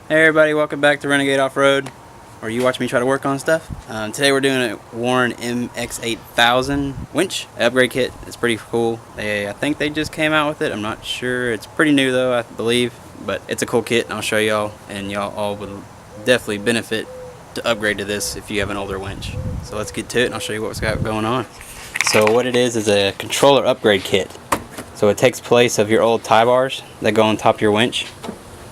Hey everybody, welcome back to Wrenegade Offroad, where you watch me try to work on stuff. Today we're doing a Warren MX8000 winch upgrade kit. It's pretty cool. I think they just came out with it. I'm not sure. It's pretty new though, I believe, but it's a cool kit and I'll show y'all, and y'all all will definitely benefit to upgrade to this if you have an older winch. So let's get to it and I'll show you what's got going on. So what it is a controller upgrade kit. So it takes place of your old tie bars that go on top of your winch.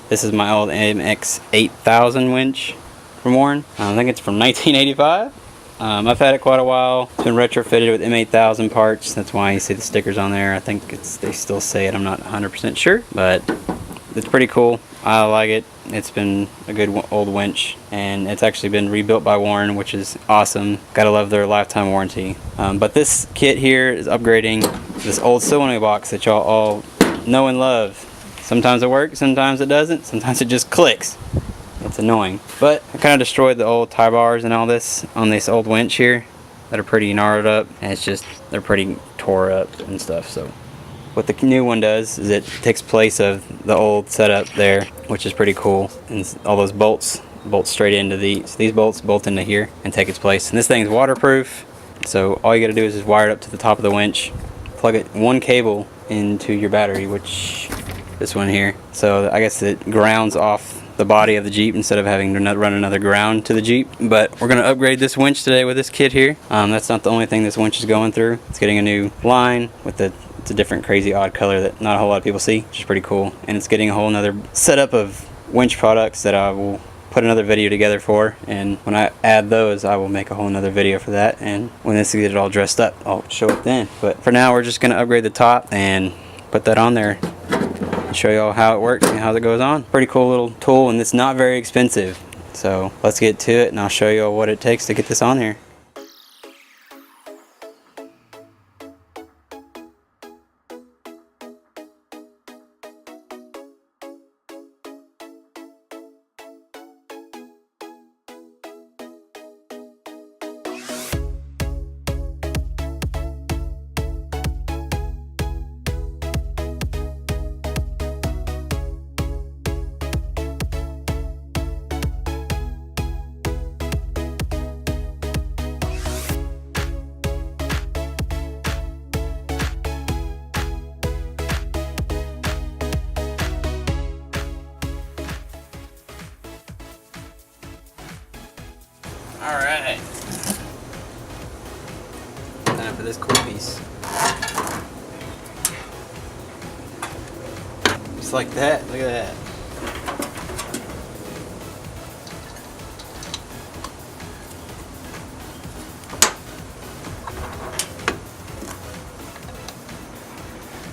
This is my old MX8000 winch from Warren. I think it's from 1985. I've had it quite a while. It's been retrofitted with M8000 parts. That's why you see the stickers on there. I think they still say it. I'm not 100% sure, but it's pretty cool. I like it. It's been a good old winch, and it's actually been rebuilt by Warren, which is awesome. Gotta love their lifetime warranty. But this kit here is upgrading this old cylinder box that y'all all know and love. Sometimes it works, sometimes it doesn't, sometimes it just clicks. It's annoying. But I kind of destroyed the old tie bars and all this on this old winch here that are pretty gnarled up, and it's just, they're pretty tore up and stuff. So what the new one does is it takes place of the old setup there, which is pretty cool. And all those bolts bolt straight into these. These bolts bolt into here and take its place. And this thing's waterproof, so all you gotta do is just wire it up to the top of the winch, plug it one cable into your battery, which this one here. So I guess it grounds off the body of the Jeep instead of having to run another ground to the Jeep. But we're going to upgrade this winch today with this kit here. That's not the only thing this winch is going through. It's getting a new line with it's a different crazy odd color that not a whole lot of people see, which is pretty cool. And it's getting a whole nother setup of winch products that I will put another video together for, and when I add those I will make a whole nother video for that, and when this gets it all dressed up I'll show it then. But for now we're just going to upgrade the top and put that on there, show y'all how it works and how it goes on. Pretty cool little tool, and it's not very expensive. So let's get to it and I'll show y'all what it takes to get this on here. Alright, time for this cool piece. Just like that, look at that.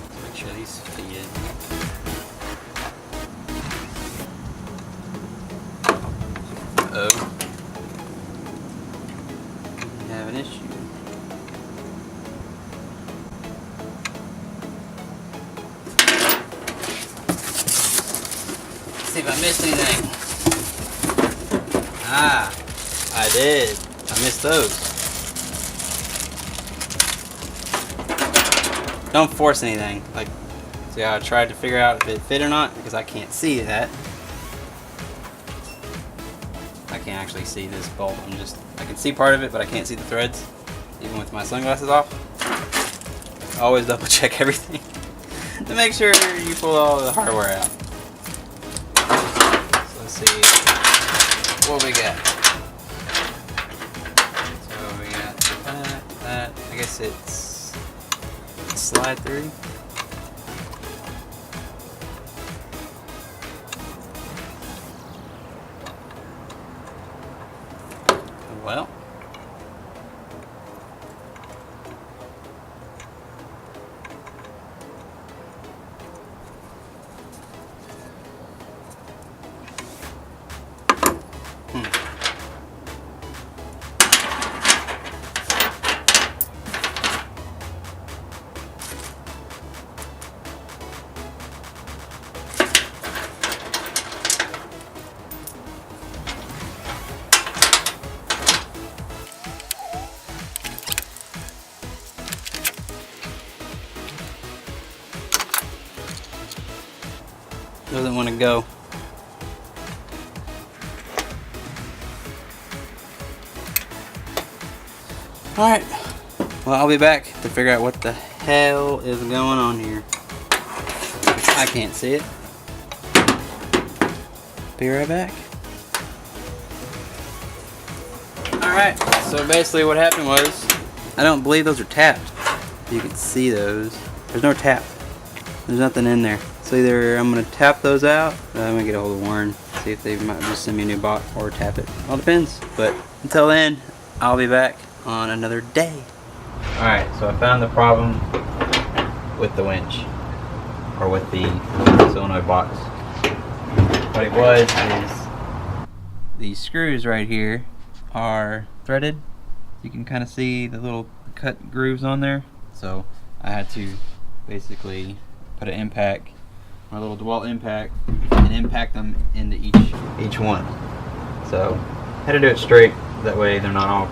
Let's make sure these fit in. Uh-oh. Have an issue. Let's see if I missed anything. Ah, I did. I missed those. Don't force anything. Like, see how I tried to figure out if it fit or not, because I can't see that. I can't actually see this bolt. I can see part of it, but I can't see the threads, even with my sunglasses off. Always double check everything to make sure you pull all the hardware out. So let's see what we got. So we got that. I guess it's slide through. Well, doesn't want to go. Alright, well, I'll be back to figure out what the hell is going on here. I can't see it. Be right back. Alright, so basically what happened was, I don't believe those are tapped. You can see those. There's no tap. There's nothing in there. So either I'm going to tap those out, or I'm going to get a hold of Warren, see if they might just send me a new box, or tap it. All depends. But until then, I'll be back on another day. Alright, so I found the problem with the winch, or with the solenoid box. What it was is, these screws right here are threaded. You can kind of see the little cut grooves on there. So I had to basically put an impact, or a little DeWalt impact, and impact them into each one. So I had to do it straight, that way they're not all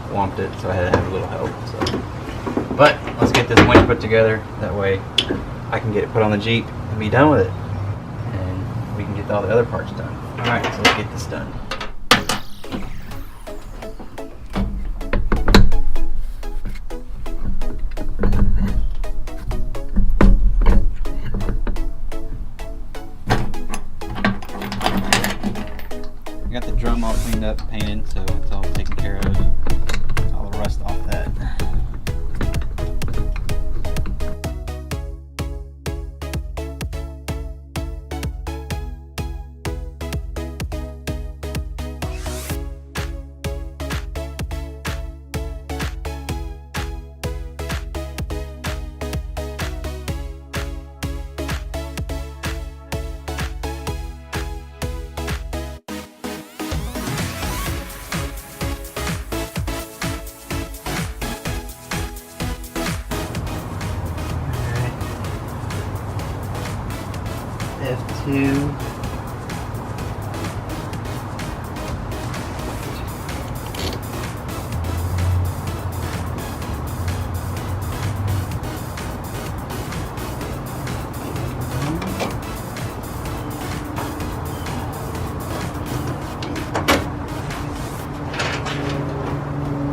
womped it, so I had to have a little help. So, but let's get this winch put together, that way I can get it put on the Jeep and be done with it, and we can get all the other parts done. Alright, so let's get this done. I got the drum all cleaned up, painted, so it's all taken care of. All the rust off that. F2.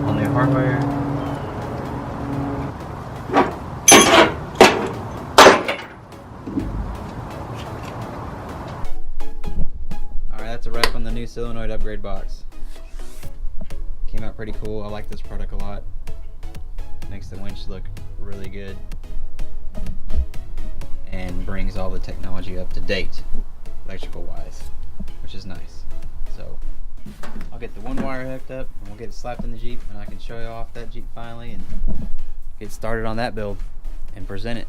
On the hardware. That's a wrap on the new solenoid upgrade box. Came out pretty cool. I like this product a lot. Makes the winch look really good and brings all the technology up to date, electrical wise, which is nice. So I'll get the one wire hooked up and we'll get it slapped in the Jeep, and I can show you off that Jeep finally and get started on that build and present it.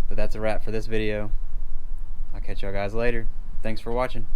But that's a wrap for this video. I'll catch y'all guys later. Thanks for watching.